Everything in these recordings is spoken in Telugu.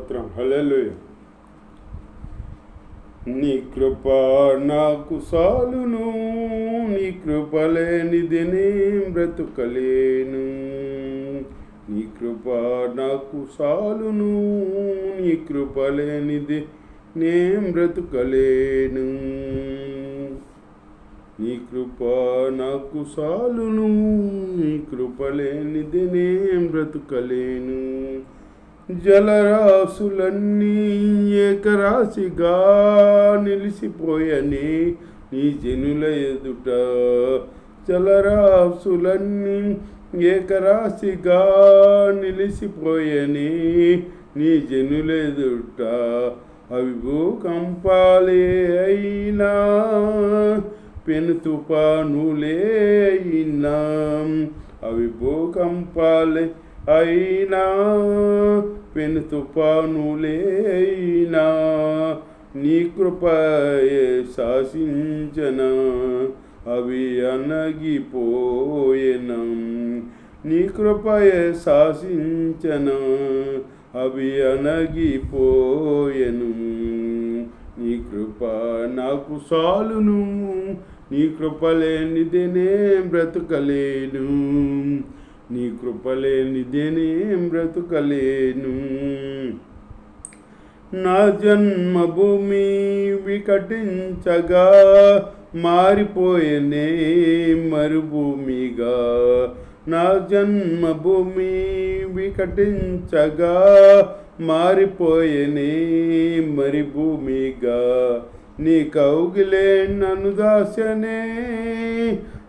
స్తోత్రం. హల్లెలూయా. నీ కృప నాకు సాలును, నీ కృప లేనిది నే బ్రతుకలేను. నీ కృప నాకు సాలును, నీ కృప లేనిది నే బ్రతుకలేను. నీ కృప నాకు సాలును, నీ కృప లేనిది నే బ్రతుకలేను. జలరాశులన్నీ ఏకరాశిగా నిలిసిపోయని నీ జనుల ఎదుట. జలరాశులన్నీ ఏకరాశిగా నిలిసిపోయని నీ జనుల ఎదుట. అవి భూకంపాలే అయినా, పెను తుఫానులే అయినా, అవి భూకంపాలే అయినా, పెను తుఫానులే అయినా, నీ కృపయే శాసించన అవి అణగిపోయెను. నీ కృపయే శాసించన అవి అణగిపోయెను. నీ కృప నాకు సాలును, నీ కృప లేనిదే నే బ్రతుకలేను. నీ కృప లేనిదే నే బ్రతుకలేను. నా జన్మభూమి వికటించగా మారిపోయేనే మరుభూమిగా. నా జన్మభూమి వికటించగా మారిపోయేనే మరుభూమిగా. నీ కౌగిలే నన్ను దాసనే,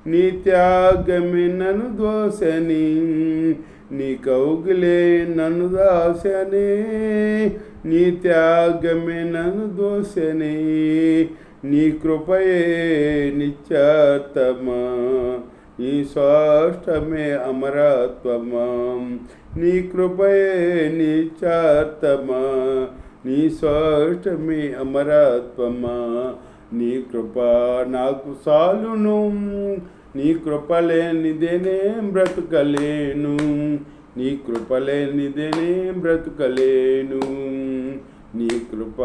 నీ త్యాగమే నన్ను దోసని. నీ కౌగిలే నన్ను దాసనే, నీ త్యాగమే నన్ను దోసని. నీ కృపయే నిత్యతమా, నీ స్వాష్టమే అమరత్వమా. నీ కృపయే నిత్యతమా, నీ స్వాష్టమే అమరత్వమా. నీ కృప నాకు సాలును, నీ కృప లేనిదే నే బ్రతుకలేను. నీ కృప లేనిదే నే బ్రతుకలేను. నీ కృప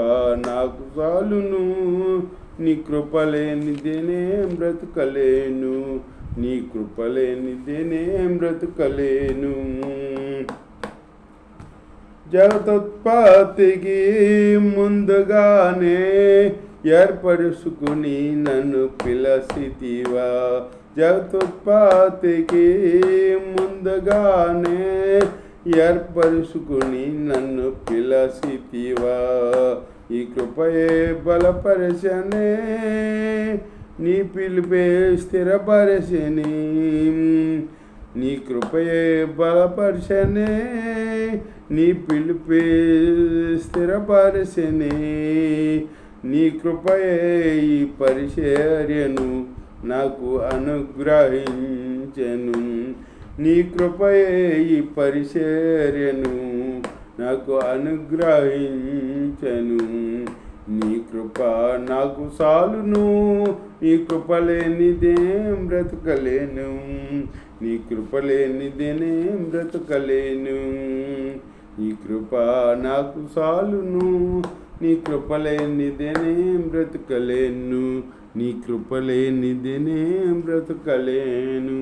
నాకు సాలును, నీ కృప లేనిదే నే బ్రతుకలేను. నీ కృప లేనిదే నే బ్రతుకలేను. జగతోత్పత్తికి ముందుగానే ఏర్పరుచుకుని నన్ను పిలసితివా. జగతోత్పత్తికి ముందుగానే ఏర్పరుచుకుని నన్ను పిలసితివా. ఈ కృపయే బలపరచనే, నీ పిలుపే స్థిరపరచని. నీ కృపయే బలపరచనే, నీ పిలుపే స్థిరపరచని. నీ కృపయే ఈ పరిచర్యను నాకు అనుగ్రహించెను. నీ కృపయే ఈ పరిచర్యను నాకు అనుగ్రహించెను. నీ కృప నాకు సాలును, నీ కృప లేనిదే బ్రతుకలేను. నీ కృప లేనిదే నే బ్రతుకలేను. నీ కృప నాకు సాలును, నీ కృప లేనిదే నే బ్రతుకలేను. నీ కృప లేనిదే నే బ్రతుకలేను.